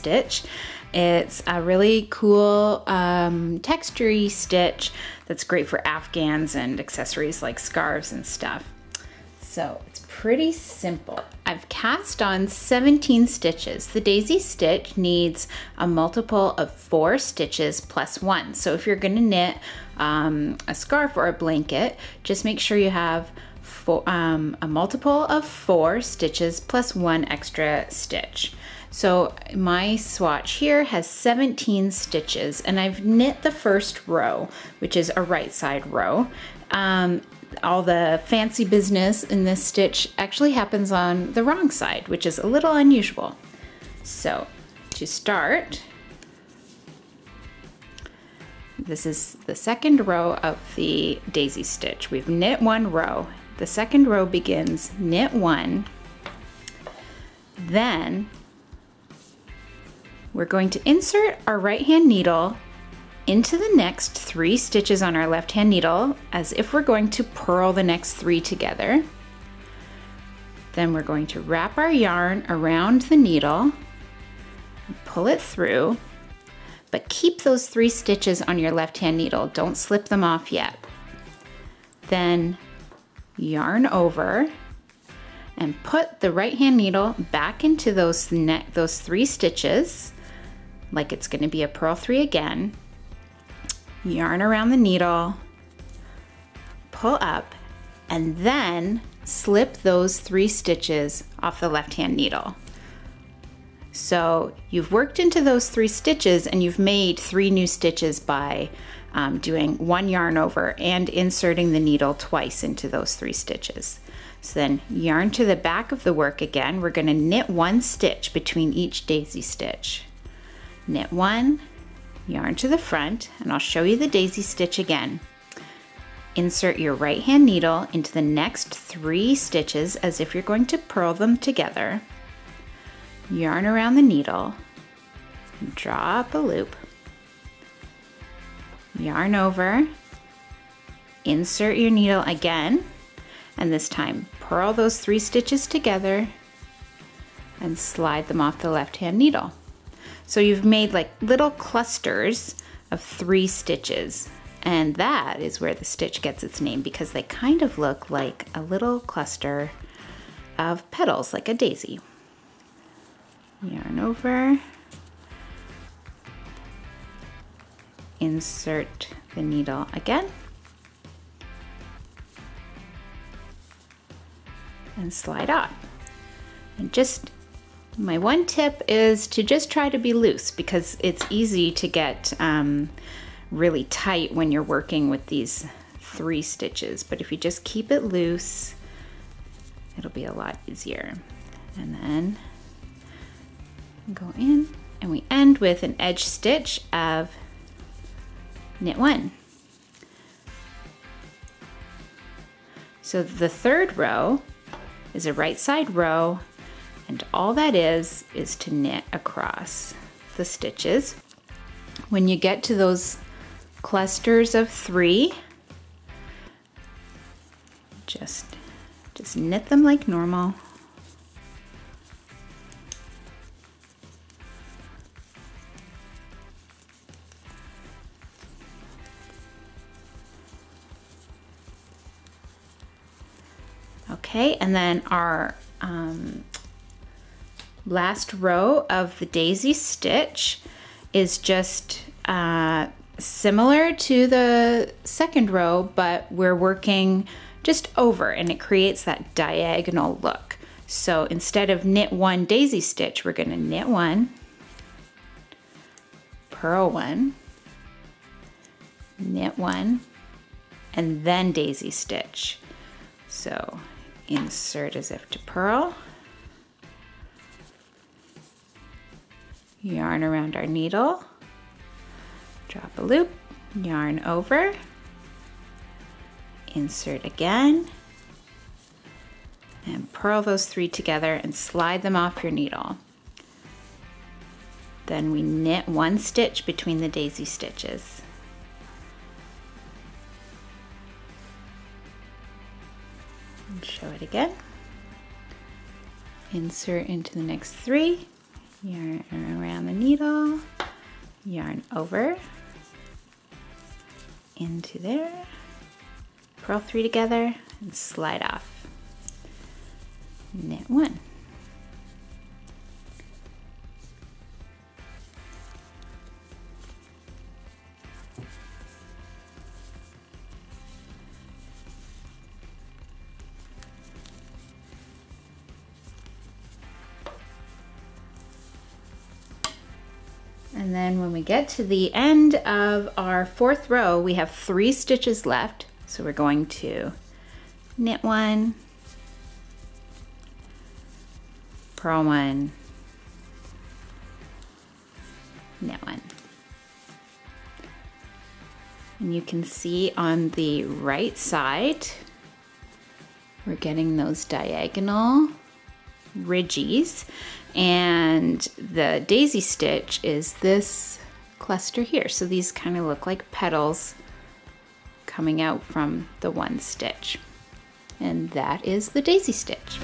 stitch. It's a really cool textury stitch that's great for afghans and accessories like scarves and stuff. So it's pretty simple. I've cast on 17 stitches. The daisy stitch needs a multiple of 4 stitches plus 1. So if you're going to knit a scarf or a blanket, just make sure you have a multiple of 4 stitches plus 1 extra stitch. So my swatch here has 17 stitches, and I've knit the first row, which is a right side row. All the fancy business in this stitch actually happens on the wrong side, which is a little unusual. So to start, this is the second row of the daisy stitch. We've knit 1 row. The second row begins knit 1, then we're going to insert our right hand needle into the next 3 stitches on our left hand needle as if we're going to purl the next 3 together. Then we're going to wrap our yarn around the needle, pull it through, but keep those 3 stitches on your left hand needle. Don't slip them off yet. Then yarn over and put the right hand needle back into those 3 stitches like it's going to be a purl 3 again. Yarn around the needle, pull up, and then slip those 3 stitches off the left hand needle. So you've worked into those 3 stitches and you've made 3 new stitches by doing 1 yarn over and inserting the needle twice into those 3 stitches. So then yarn to the back of the work again. We're going to knit 1 stitch between each daisy stitch. Knit 1, yarn to the front, and I'll show you the daisy stitch again. Insert your right hand needle into the next 3 stitches as if you're going to purl them together. Yarn around the needle, draw up a loop, yarn over, insert your needle again, and this time purl those 3 stitches together and slide them off the left hand needle. So you've made like little clusters of 3 stitches, and that is where the stitch gets its name, because they kind of look like a little cluster of petals, like a daisy. Yarn over, insert the needle again, and slide off. And just my one tip is to just try to be loose, because it's easy to get really tight when you're working with these 3 stitches. But if you just keep it loose, it'll be a lot easier. And then go in, and we end with an edge stitch of knit 1. So the third row is a right side row, and all that is to knit across the stitches. When you get to those clusters of 3, just knit them like normal. Okay, and then our last row of the daisy stitch is just similar to the second row, but we're working just over, and it creates that diagonal look. So instead of knit 1 daisy stitch, we're going to knit 1, purl 1, knit 1, and then daisy stitch. So insert as if to purl, yarn around our needle, drop a loop, yarn over, insert again, and purl those 3 together and slide them off your needle. Then we knit 1 stitch between the daisy stitches. And show it again. Insert into the next 3, Yarn around the needle, yarn over, into there, purl 3 together, and slide off. Knit 1. And then when we get to the end of our 4th row, we have 3 stitches left. So we're going to knit 1, purl 1, knit 1. And you can see on the right side, we're getting those diagonal ridges, and the daisy stitch is this cluster here. So these kind of look like petals coming out from the one stitch, and that is the daisy stitch.